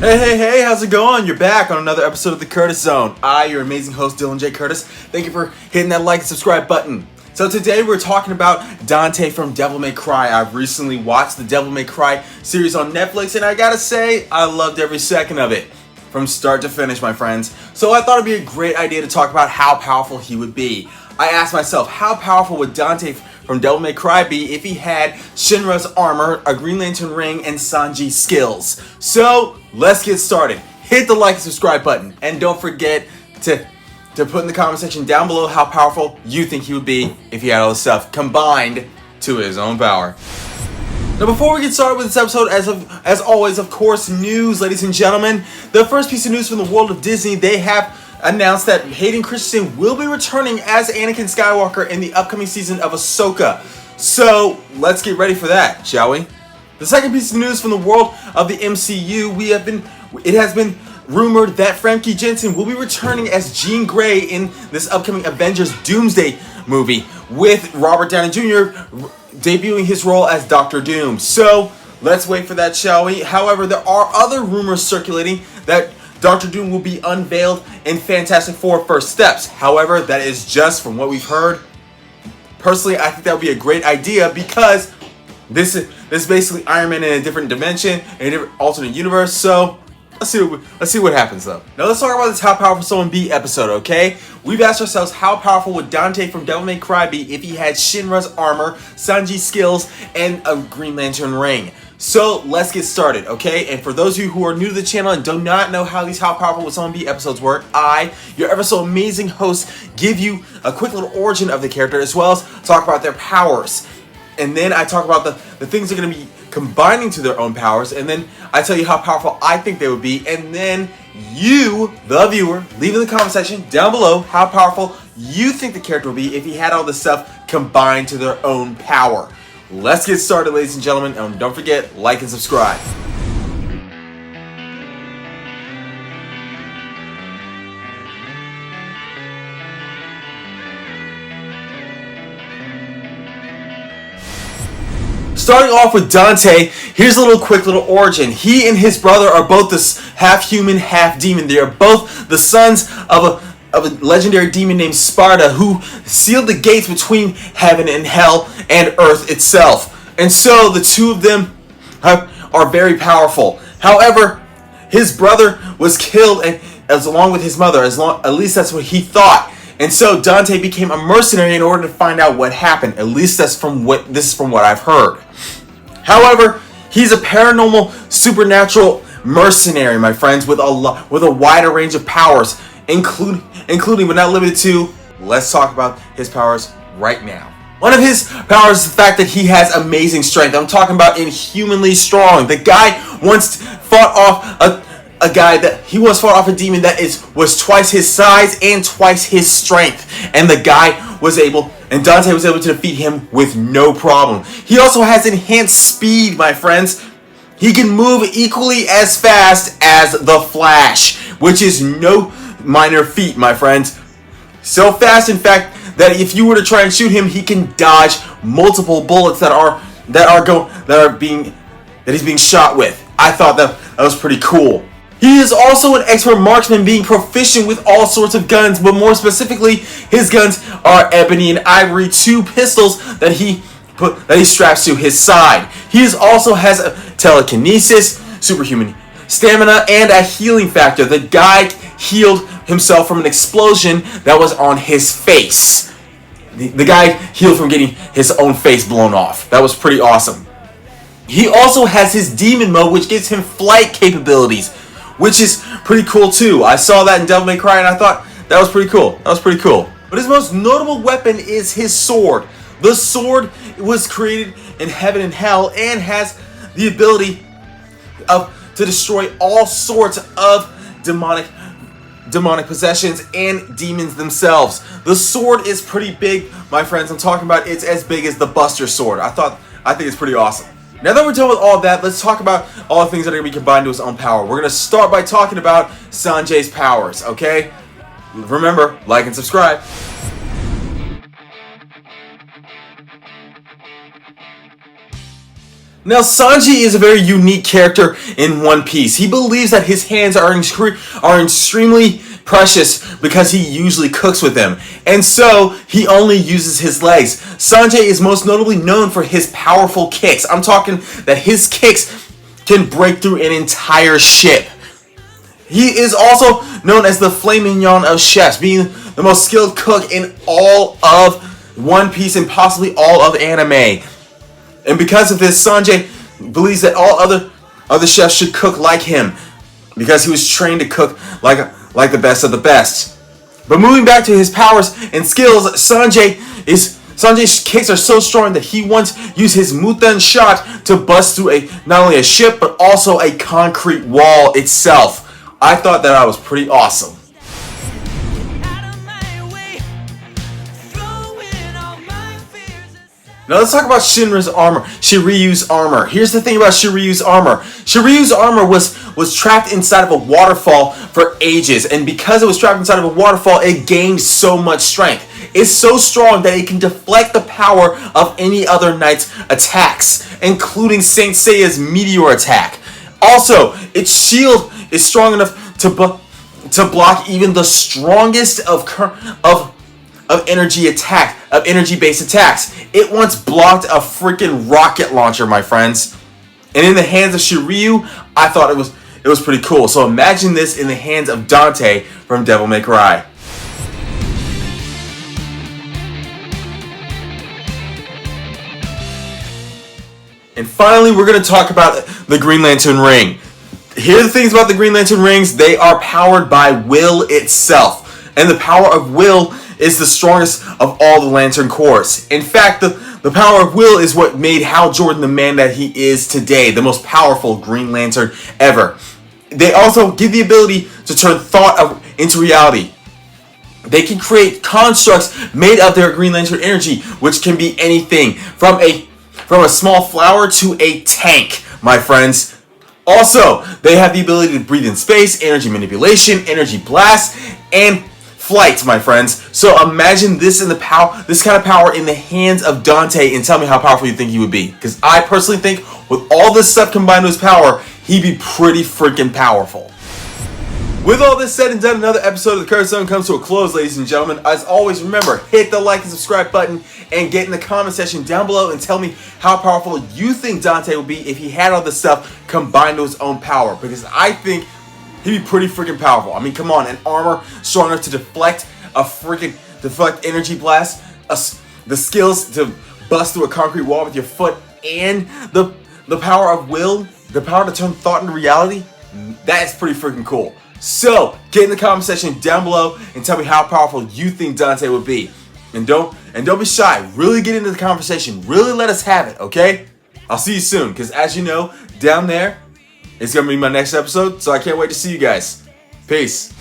Hey, how's it going? You're back on another episode of the Curtis Zone. Your amazing host, Dylan J. Curtis. Thank you for hitting that like and subscribe button. So today we're talking about Dante from Devil May Cry. I've recently watched the Devil May Cry series on Netflix, and I gotta say, I loved every second of it. From start to finish, my friends. So I thought it'd be a great idea to talk about how powerful he would be. I asked myself, how powerful would Dante from Devil May Cry be if he had Shinra's armor, a Green Lantern ring, and Sanji's skills? So, let's get started. Hit the like and subscribe button. And don't forget to put in the comment section down below how powerful you think he would be if he had all this stuff combined to his own power. Now, before we get started with this episode, as always, of course, news, ladies and gentlemen. The first piece of news from the world of Disney, they have announced that Hayden Christensen will be returning as Anakin Skywalker in the upcoming season of Ahsoka. So, let's get ready for that, shall we? The second piece of news from the world of the MCU, it has been rumored that Famke Janssen will be returning as Jean Grey in this upcoming Avengers Doomsday movie, with Robert Downey Jr. debuting his role as Doctor Doom. So, let's wait for that, shall we? However, there are other rumors circulating that Doctor Doom will be unveiled in Fantastic Four First Steps. However, that is just from what we've heard. Personally, I think that would be a great idea because this is basically Iron Man in a different dimension, in a different alternate universe. So let's see what happens though. Now let's talk about this How Powerful Someone Be episode, okay? We've asked ourselves, how powerful would Dante from Devil May Cry be if he had Shinra's armor, Sanji's skills, and a Green Lantern ring? So let's get started, okay? And for those of you who are new to the channel and do not know how these How Powerful Would Someone Be episodes work, your ever so amazing host, give you a quick little origin of the character as well as talk about their powers. And then I talk about the things they're going to be combining to their own powers, and then I tell you how powerful I think they would be, and then you, the viewer, leave in the comment section down below how powerful you think the character would be if he had all this stuff combined to their own power. Let's get started, ladies and gentlemen, and don't forget, like and subscribe. Starting off with Dante, here's a quick little origin. He and his brother are both this half human, half demon. They are both the sons of a legendary demon named Sparta, who sealed the gates between heaven and hell and earth itself. And so the two of them are very powerful. However, his brother was killed along with his mother, at least that's what he thought. And so Dante became a mercenary in order to find out what happened. At least this is from what I've heard. However, he's a paranormal, supernatural mercenary, my friends, with a wider range of powers, including but not limited to. Let's talk about his powers right now. One of his powers is the fact that he has amazing strength. I'm talking about inhumanly strong. The guy once fought off a demon that was twice his size and twice his strength, and Dante was able to defeat him with no problem. He also has enhanced speed, my friends. He can move equally as fast as the Flash, which is no minor feat, my friends. So fast, in fact, that if you were to try and shoot him, he can dodge multiple bullets that he's being shot with. I thought that was pretty cool. He is also an expert marksman, being proficient with all sorts of guns, but more specifically, his guns are ebony and ivory, two pistols that he straps to his side. He also has a telekinesis, superhuman stamina, and a healing factor. The guy healed himself from an explosion that was on his face. The guy healed from getting his own face blown off. That was pretty awesome. He also has his demon mode, which gives him flight capabilities, which is pretty cool too. I saw that in Devil May Cry and I thought that was pretty cool. But his most notable weapon is his sword. The sword was created in heaven and hell and has the ability to destroy all sorts of demonic possessions and demons themselves. The sword is pretty big, my friends. I'm talking about it's as big as the Buster sword. I think it's pretty awesome. Now that we're done with all that, let's talk about all the things that are going to be combined to his own power. We're going to start by talking about Sanji's powers, okay? Remember, like and subscribe. Now, Sanji is a very unique character in One Piece. He believes that his hands are extremely precious because he usually cooks with them, and so he only uses his legs. Sanji is most notably known for his powerful kicks. I'm talking that his kicks can break through an entire ship. He is also known as the filet mignon of chefs, being the most skilled cook in all of One Piece and possibly all of anime. And because of this, Sanji believes that all other chefs should cook like him, because he was trained to cook like the best of the best. But moving back to his powers and skills, Sanji's kicks are so strong that he once used his Muten shot to bust through not only a ship but also a concrete wall itself. I thought that was pretty awesome. Now let's talk about Shiryu's armor. Here's the thing about Shiryu's armor. Shiryu's armor was trapped inside of a waterfall for ages, and because it was trapped inside of a waterfall, it gained so much strength. It's so strong that it can deflect the power of any other knight's attacks, including Saint Seiya's meteor attack. Also, its shield is strong enough to block even the strongest of energy-based attacks. It once blocked a freaking rocket launcher, my friends. And in the hands of Shiryu, I thought it was pretty cool. So imagine this in the hands of Dante from Devil May Cry. And finally, we're going to talk about the Green Lantern Ring. Here are the things about the Green Lantern Rings. They are powered by will itself. And the power of will is the strongest of all the Lantern Corps. In fact, the power of will is what made Hal Jordan the man that he is today, the most powerful Green Lantern ever. They also give the ability to turn thought into reality. They can create constructs made of their Green Lantern energy, which can be anything from a small flower to a tank, my friends. Also, they have the ability to breathe in space, energy manipulation, energy blast, and flight, my friends. So imagine this kind of power in the hands of Dante, and tell me how powerful you think he would be. Because I personally think with all this stuff combined with his power, he'd be pretty freaking powerful. With all this said and done, another episode of the Curse Zone comes to a close, ladies and gentlemen. As always, remember, hit the like and subscribe button and get in the comment section down below and tell me how powerful you think Dante would be if he had all this stuff combined to his own power. Because I think he'd be pretty freaking powerful. I mean, come on, an armor strong enough to deflect energy blast, the skills to bust through a concrete wall with your foot, and the power of will, the power to turn thought into reality. That is pretty freaking cool. So, get in the comment section down below and tell me how powerful you think Dante would be. And don't be shy. Really get into the conversation. Really let us have it, okay? I'll see you soon, because as you know, down there, it's going to be my next episode, so I can't wait to see you guys. Peace.